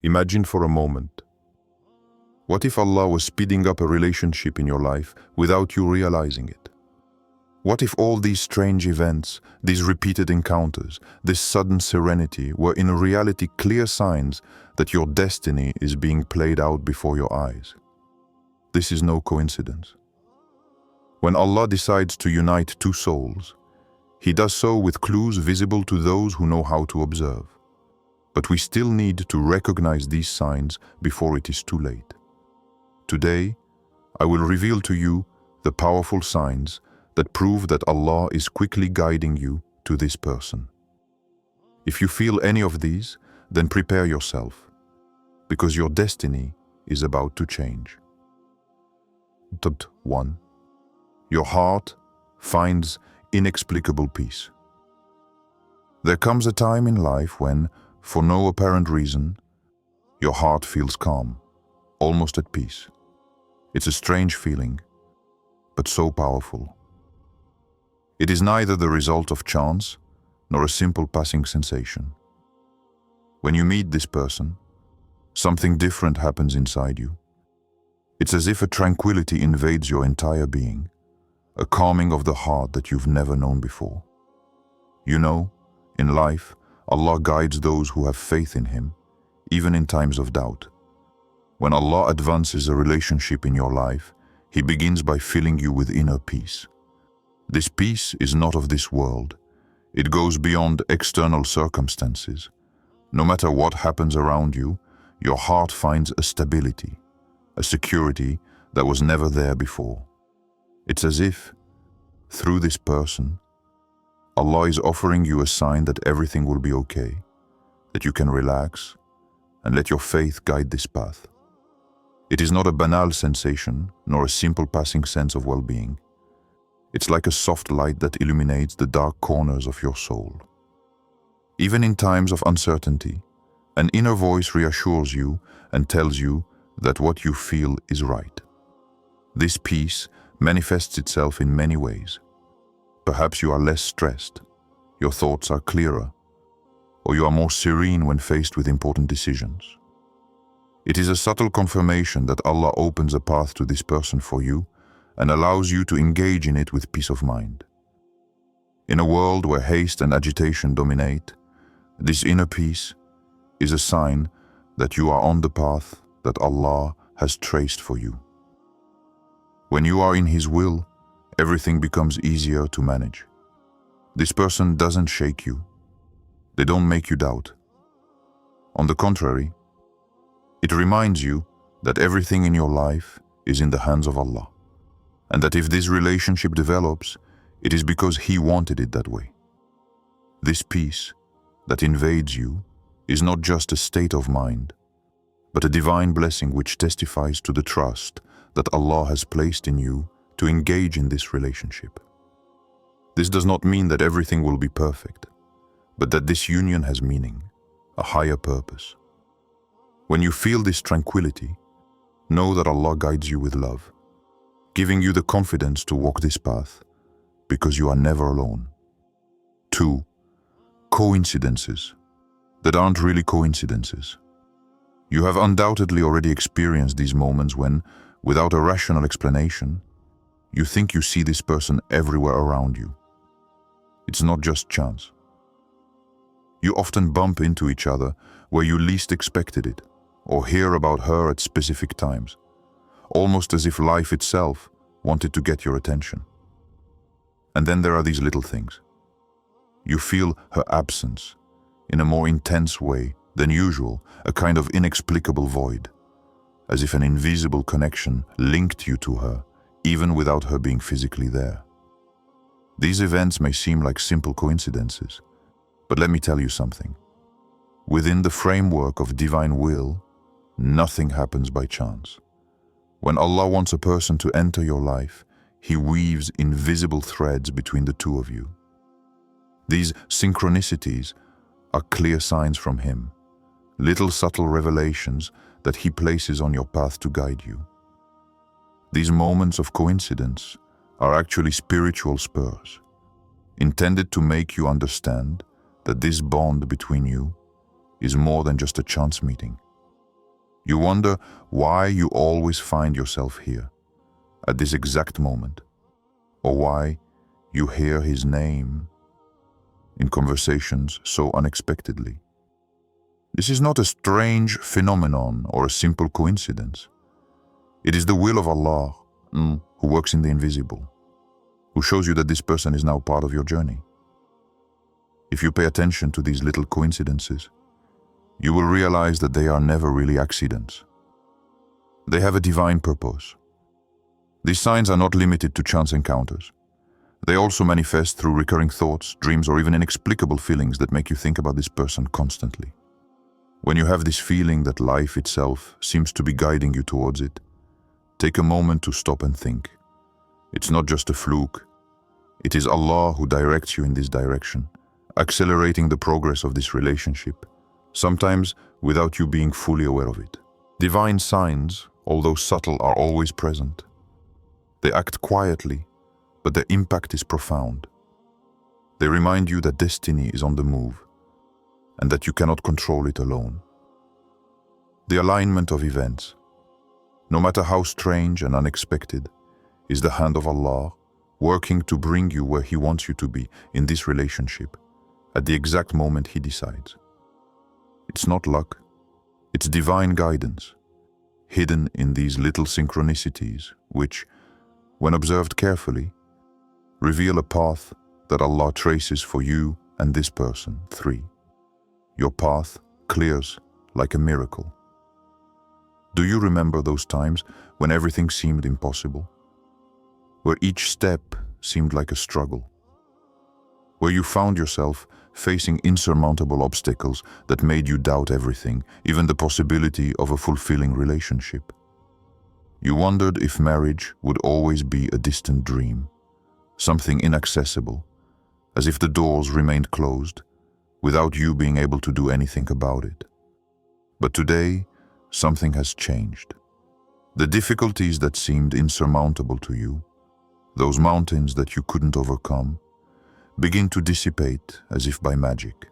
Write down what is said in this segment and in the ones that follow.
Imagine for a moment. What if Allah was speeding up a relationship in your life without you realizing it? What if all these strange events, these repeated encounters, this sudden serenity were in reality clear signs that your destiny is being played out before your eyes? This is no coincidence. When Allah decides to unite two souls, He does so with clues visible to those who know how to observe. But we still need to recognize these signs before it is too late. Today, I will reveal to you the powerful signs that prove that Allah is quickly guiding you to this person. If you feel any of these, then prepare yourself, because your destiny is about to change. 1. Your heart finds inexplicable peace. There comes a time in life when, for no apparent reason, your heart feels calm, almost at peace. It's a strange feeling, but so powerful. It is neither the result of chance nor a simple passing sensation. When you meet this person, something different happens inside you. It's as if a tranquility invades your entire being, a calming of the heart that you've never known before. You know, in life, Allah guides those who have faith in Him, even in times of doubt. When Allah advances a relationship in your life, He begins by filling you with inner peace. This peace is not of this world. It goes beyond external circumstances. No matter what happens around you, your heart finds a stability, a security that was never there before. It's as if, through this person, Allah is offering you a sign that everything will be okay, that you can relax and let your faith guide this path. It is not a banal sensation, nor a simple passing sense of well-being. It's like a soft light that illuminates the dark corners of your soul. Even in times of uncertainty, an inner voice reassures you and tells you that what you feel is right. This peace manifests itself in many ways. Perhaps you are less stressed, your thoughts are clearer, or you are more serene when faced with important decisions. It is a subtle confirmation that Allah opens a path to this person for you and allows you to engage in it with peace of mind. In a world where haste and agitation dominate, this inner peace is a sign that you are on the path that Allah has traced for you. When you are in His will, everything becomes easier to manage. This person doesn't shake you. They don't make you doubt. On the contrary, it reminds you that everything in your life is in the hands of Allah, and that if this relationship develops, it is because He wanted it that way. This peace that invades you is not just a state of mind, but a divine blessing which testifies to the trust that Allah has placed in you to engage in this relationship. This does not mean that everything will be perfect, but that this union has meaning, a higher purpose. When you feel this tranquility, know that Allah guides you with love, giving you the confidence to walk this path, because you are never alone. 2. Coincidences that aren't really coincidences. You have undoubtedly already experienced these moments when, without a rational explanation, you think you see this person everywhere around you. It's not just chance. You often bump into each other where you least expected it, or hear about her at specific times, almost as if life itself wanted to get your attention. And then there are these little things. You feel her absence in a more intense way than usual, a kind of inexplicable void, as if an invisible connection linked you to her, even without her being physically there. These events may seem like simple coincidences, but let me tell you something. Within the framework of divine will, nothing happens by chance. When Allah wants a person to enter your life, He weaves invisible threads between the two of you. These synchronicities are clear signs from Him, little subtle revelations that He places on your path to guide you. These moments of coincidence are actually spiritual spurs, intended to make you understand that this bond between you is more than just a chance meeting. You wonder why you always find yourself here, at this exact moment, or why you hear his name in conversations so unexpectedly. This is not a strange phenomenon or a simple coincidence. It is the will of Allah, who works in the invisible, who shows you that this person is now part of your journey. If you pay attention to these little coincidences, you will realize that they are never really accidents. They have a divine purpose. These signs are not limited to chance encounters. They also manifest through recurring thoughts, dreams, or even inexplicable feelings that make you think about this person constantly. When you have this feeling that life itself seems to be guiding you towards it, take a moment to stop and think. It's not just a fluke. It is Allah who directs you in this direction, accelerating the progress of this relationship, sometimes without you being fully aware of it. Divine signs, although subtle, are always present. They act quietly, but their impact is profound. They remind you that destiny is on the move, and that you cannot control it alone. The alignment of events, no matter how strange and unexpected, is the hand of Allah working to bring you where He wants you to be in this relationship, at the exact moment He decides. It's not luck, it's divine guidance, hidden in these little synchronicities, which, when observed carefully, reveal a path that Allah traces for you and this person. 3. Your path clears like a miracle. Do you remember those times when everything seemed impossible? Where each step seemed like a struggle? Where you found yourself facing insurmountable obstacles that made you doubt everything, even the possibility of a fulfilling relationship? You wondered if marriage would always be a distant dream, something inaccessible, as if the doors remained closed, without you being able to do anything about it. But today, something has changed. The difficulties that seemed insurmountable to you, those mountains that you couldn't overcome, begin to dissipate as if by magic.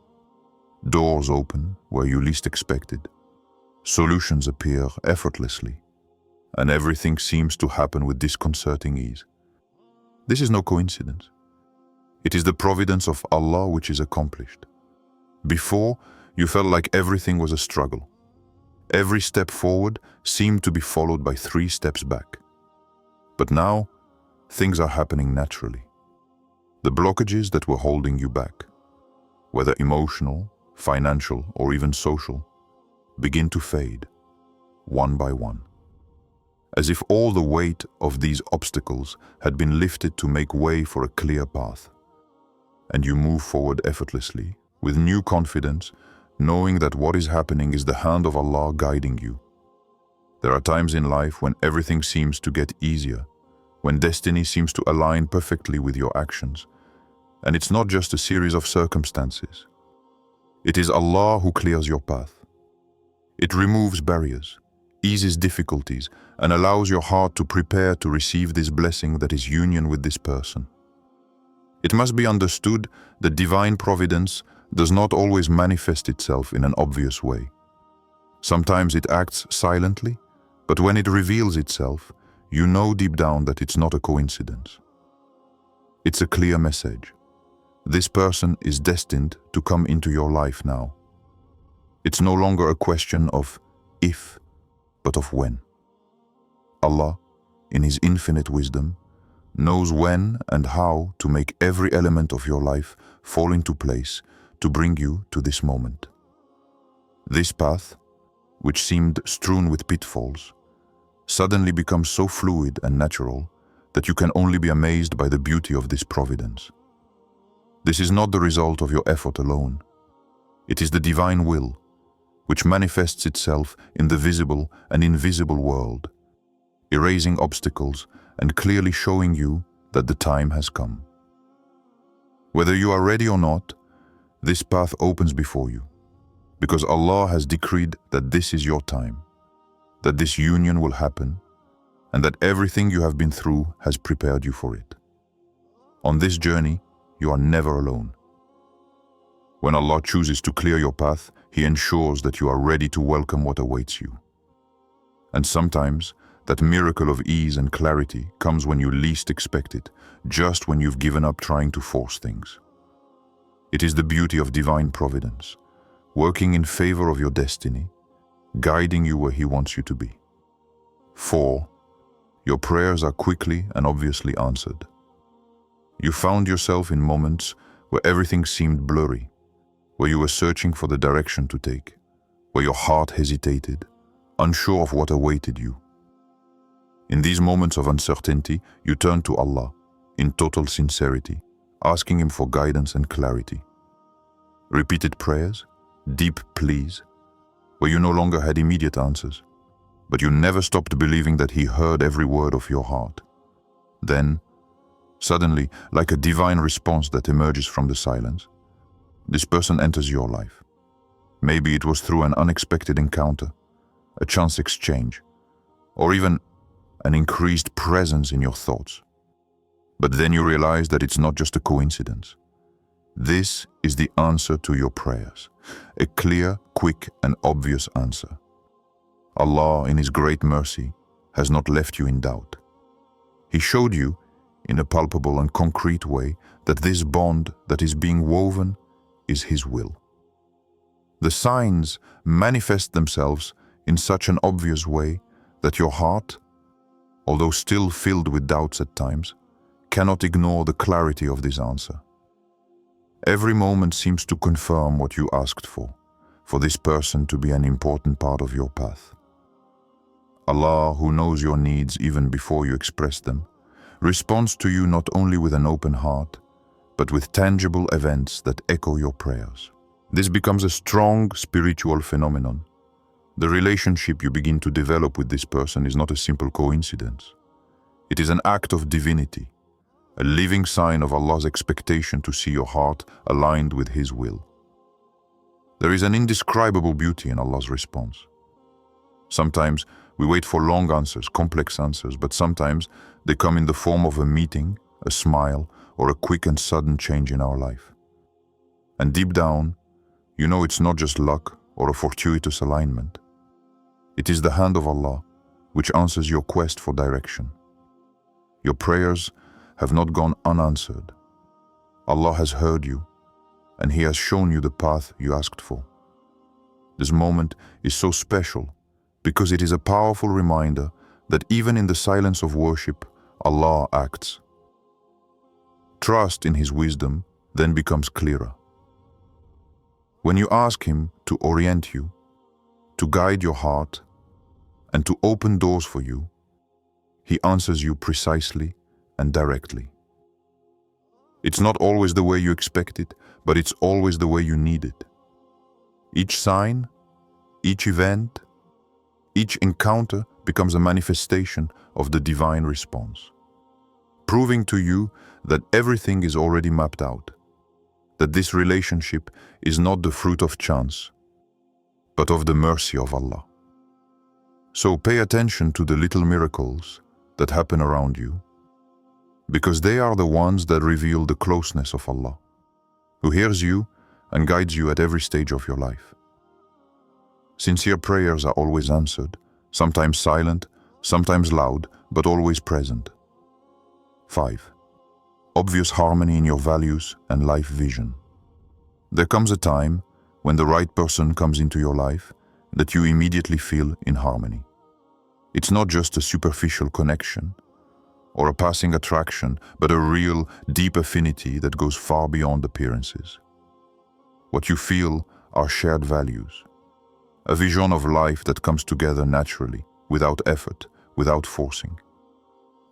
Doors open where you least expected. Solutions appear effortlessly, and everything seems to happen with disconcerting ease. This is no coincidence. It is the providence of Allah which is accomplished. Before, you felt like everything was a struggle. Every step forward seemed to be followed by 3 steps back. But now, things are happening naturally. The blockages that were holding you back, whether emotional, financial, or even social, begin to fade, one by one. As if all the weight of these obstacles had been lifted to make way for a clear path. And you move forward effortlessly, with new confidence, knowing that what is happening is the hand of Allah guiding you. There are times in life when everything seems to get easier, when destiny seems to align perfectly with your actions. And it's not just a series of circumstances. It is Allah who clears your path. It removes barriers, eases difficulties, and allows your heart to prepare to receive this blessing that is union with this person. It must be understood that divine providence does not always manifest itself in an obvious way. Sometimes it acts silently, but when it reveals itself, you know deep down that it's not a coincidence. It's a clear message. This person is destined to come into your life now. It's no longer a question of if, but of when. Allah, in His infinite wisdom, knows when and how to make every element of your life fall into place to bring you to this moment. This path, which seemed strewn with pitfalls, suddenly becomes so fluid and natural that you can only be amazed by the beauty of this providence. This is not the result of your effort alone. It is the divine will, which manifests itself in the visible and invisible world, erasing obstacles and clearly showing you that the time has come. Whether you are ready or not, this path opens before you, because Allah has decreed that this is your time, that this union will happen, and that everything you have been through has prepared you for it. On this journey, you are never alone. When Allah chooses to clear your path, He ensures that you are ready to welcome what awaits you. And sometimes, that miracle of ease and clarity comes when you least expect it, just when you've given up trying to force things. It is the beauty of divine providence, working in favor of your destiny, guiding you where He wants you to be. 4. Your prayers are quickly and obviously answered. You found yourself in moments where everything seemed blurry, where you were searching for the direction to take, where your heart hesitated, unsure of what awaited you. In these moments of uncertainty, you turn to Allah in total sincerity, asking Him for guidance and clarity. Repeated prayers, deep pleas, where you no longer had immediate answers, but you never stopped believing that He heard every word of your heart. Then, suddenly, like a divine response that emerges from the silence, this person enters your life. Maybe it was through an unexpected encounter, a chance exchange, or even an increased presence in your thoughts. But then you realize that it's not just a coincidence. This is the answer to your prayers, a clear, quick, and obvious answer. Allah, in His great mercy, has not left you in doubt. He showed you, in a palpable and concrete way, that this bond that is being woven is His will. The signs manifest themselves in such an obvious way that your heart, although still filled with doubts at times, cannot ignore the clarity of this answer. Every moment seems to confirm what you asked for this person to be an important part of your path. Allah, who knows your needs even before you express them, responds to you not only with an open heart, but with tangible events that echo your prayers. This becomes a strong spiritual phenomenon. The relationship you begin to develop with this person is not a simple coincidence. It is an act of divinity, a living sign of Allah's expectation to see your heart aligned with His will. There is an indescribable beauty in Allah's response. Sometimes we wait for long answers, complex answers, but sometimes they come in the form of a meeting, a smile, or a quick and sudden change in our life. And deep down, you know it's not just luck or a fortuitous alignment. It is the hand of Allah which answers your quest for direction. Your prayers have not gone unanswered. Allah has heard you, and He has shown you the path you asked for. This moment is so special because it is a powerful reminder that even in the silence of worship, Allah acts. Trust in His wisdom then becomes clearer. When you ask Him to orient you, to guide your heart, and to open doors for you, He answers you precisely and directly. It's not always the way you expect it, but it's always the way you need it. Each sign, each event, each encounter becomes a manifestation of the divine response, proving to you that everything is already mapped out, that this relationship is not the fruit of chance, but of the mercy of Allah. So pay attention to the little miracles that happen around you, because they are the ones that reveal the closeness of Allah, who hears you and guides you at every stage of your life. Sincere prayers are always answered, sometimes silent, sometimes loud, but always present. 5. Obvious harmony in your values and life vision. There comes a time when the right person comes into your life that you immediately feel in harmony. It's not just a superficial connection or a passing attraction, but a real, deep affinity that goes far beyond appearances. What you feel are shared values, a vision of life that comes together naturally, without effort, without forcing.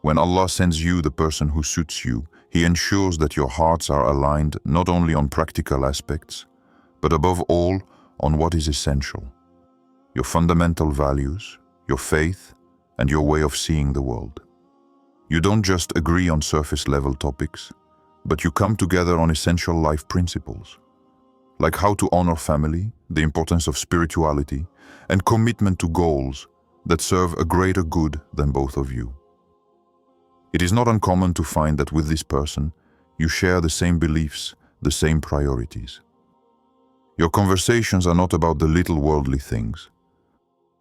When Allah sends you the person who suits you, He ensures that your hearts are aligned not only on practical aspects, but above all on what is essential: your fundamental values, your faith, and your way of seeing the world. You don't just agree on surface-level topics, but you come together on essential life principles, like how to honor family, the importance of spirituality, and commitment to goals that serve a greater good than both of you. It is not uncommon to find that with this person, you share the same beliefs, the same priorities. Your conversations are not about the little worldly things,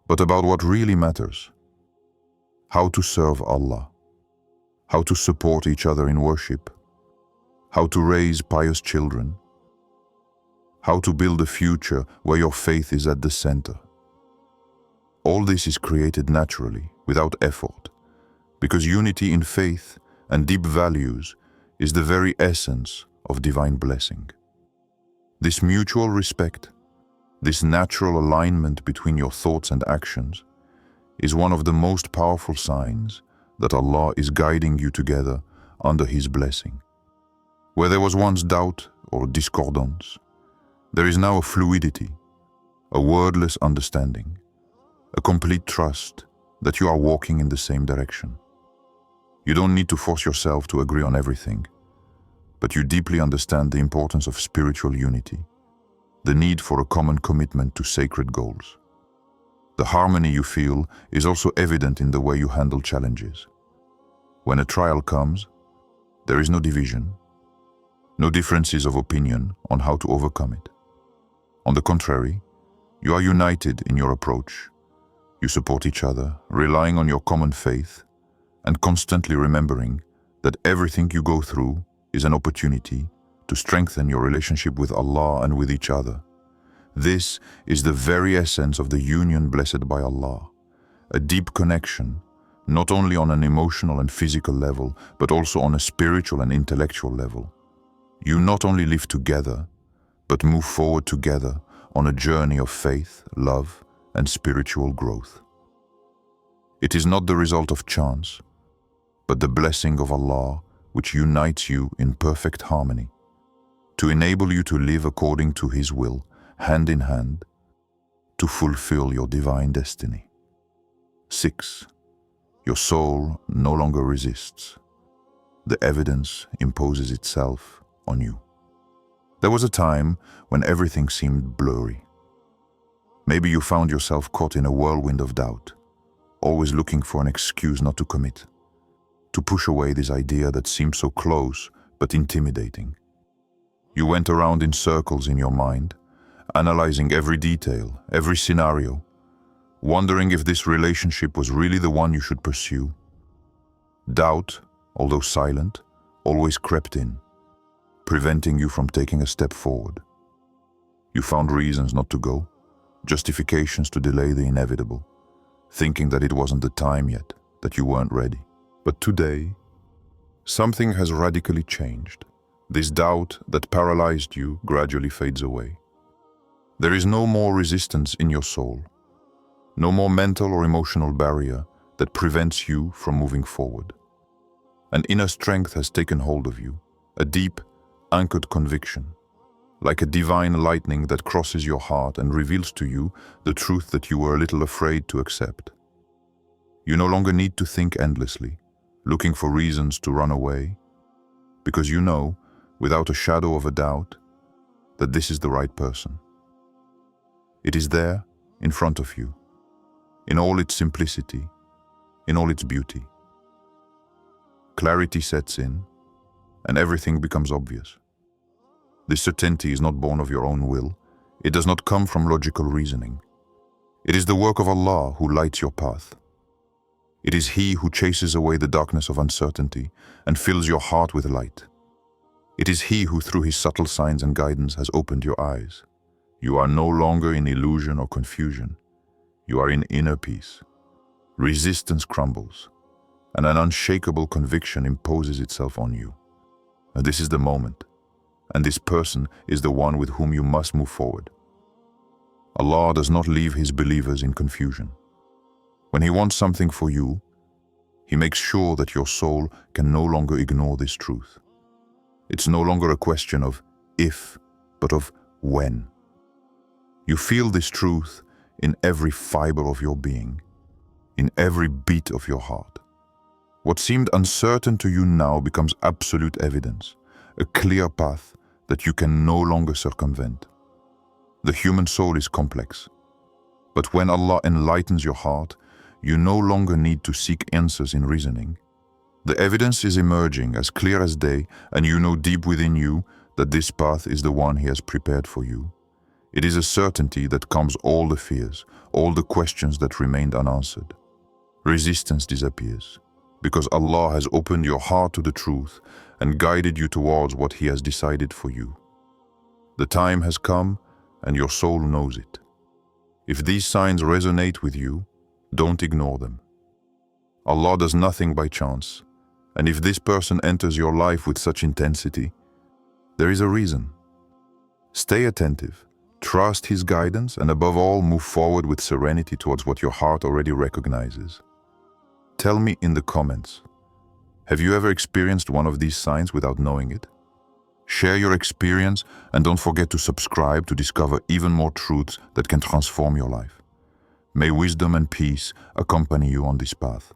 but about what really matters: how to serve Allah, how to support each other in worship, how to raise pious children, how to build a future where your faith is at the center. All this is created naturally, without effort, because unity in faith and deep values is the very essence of divine blessing. This mutual respect, this natural alignment between your thoughts and actions, is one of the most powerful signs that Allah is guiding you together under His blessing. Where there was once doubt or discordance, there is now a fluidity, a wordless understanding, a complete trust that you are walking in the same direction. You don't need to force yourself to agree on everything, but you deeply understand the importance of spiritual unity, the need for a common commitment to sacred goals. The harmony you feel is also evident in the way you handle challenges. When a trial comes, there is no division, no differences of opinion on how to overcome it. On the contrary, you are united in your approach. You support each other, relying on your common faith, and constantly remembering that everything you go through is an opportunity to strengthen your relationship with Allah and with each other. This is the very essence of the union blessed by Allah, a deep connection, not only on an emotional and physical level, but also on a spiritual and intellectual level. You not only live together, but move forward together on a journey of faith, love, and spiritual growth. It is not the result of chance, but the blessing of Allah which unites you in perfect harmony, to enable you to live according to His will, hand in hand, to fulfill your divine destiny. 6. Your soul no longer resists. The evidence imposes itself on you. There was a time when everything seemed blurry. Maybe you found yourself caught in a whirlwind of doubt, always looking for an excuse not to commit, to push away this idea that seemed so close but intimidating. You went around in circles in your mind, analyzing every detail, every scenario, wondering if this relationship was really the one you should pursue. Doubt, although silent, always crept in, preventing you from taking a step forward. You found reasons not to go, justifications to delay the inevitable, thinking that it wasn't the time yet, that you weren't ready. But today, something has radically changed. This doubt that paralyzed you gradually fades away. There is no more resistance in your soul, no more mental or emotional barrier that prevents you from moving forward. An inner strength has taken hold of you, a deep, anchored conviction, like a divine lightning that crosses your heart and reveals to you the truth that you were a little afraid to accept. You no longer need to think endlessly, looking for reasons to run away, because you know, without a shadow of a doubt, that this is the right person. It is there, in front of you, in all its simplicity, in all its beauty. Clarity sets in, and everything becomes obvious. This certainty is not born of your own will. It does not come from logical reasoning. It is the work of Allah who lights your path. It is He who chases away the darkness of uncertainty and fills your heart with light. It is He who, through His subtle signs and guidance, has opened your eyes. You are no longer in illusion or confusion. You are in inner peace. Resistance crumbles, and an unshakable conviction imposes itself on you. And this is the moment, and this person is the one with whom you must move forward. Allah does not leave His believers in confusion. When He wants something for you, He makes sure that your soul can no longer ignore this truth. It's no longer a question of if, but of when. You feel this truth in every fiber of your being, in every beat of your heart. What seemed uncertain to you now becomes absolute evidence, a clear path that you can no longer circumvent. The human soul is complex, but when Allah enlightens your heart, you no longer need to seek answers in reasoning. The evidence is emerging as clear as day, and you know deep within you that this path is the one He has prepared for you. It is a certainty that calms all the fears, all the questions that remained unanswered. Resistance disappears, because Allah has opened your heart to the truth and guided you towards what He has decided for you. The time has come, and your soul knows it. If these signs resonate with you, don't ignore them. Allah does nothing by chance, and if this person enters your life with such intensity, there is a reason. Stay attentive, trust His guidance, and above all, move forward with serenity towards what your heart already recognizes. Tell me in the comments, have you ever experienced one of these signs without knowing it? Share your experience and don't forget to subscribe to discover even more truths that can transform your life. May wisdom and peace accompany you on this path.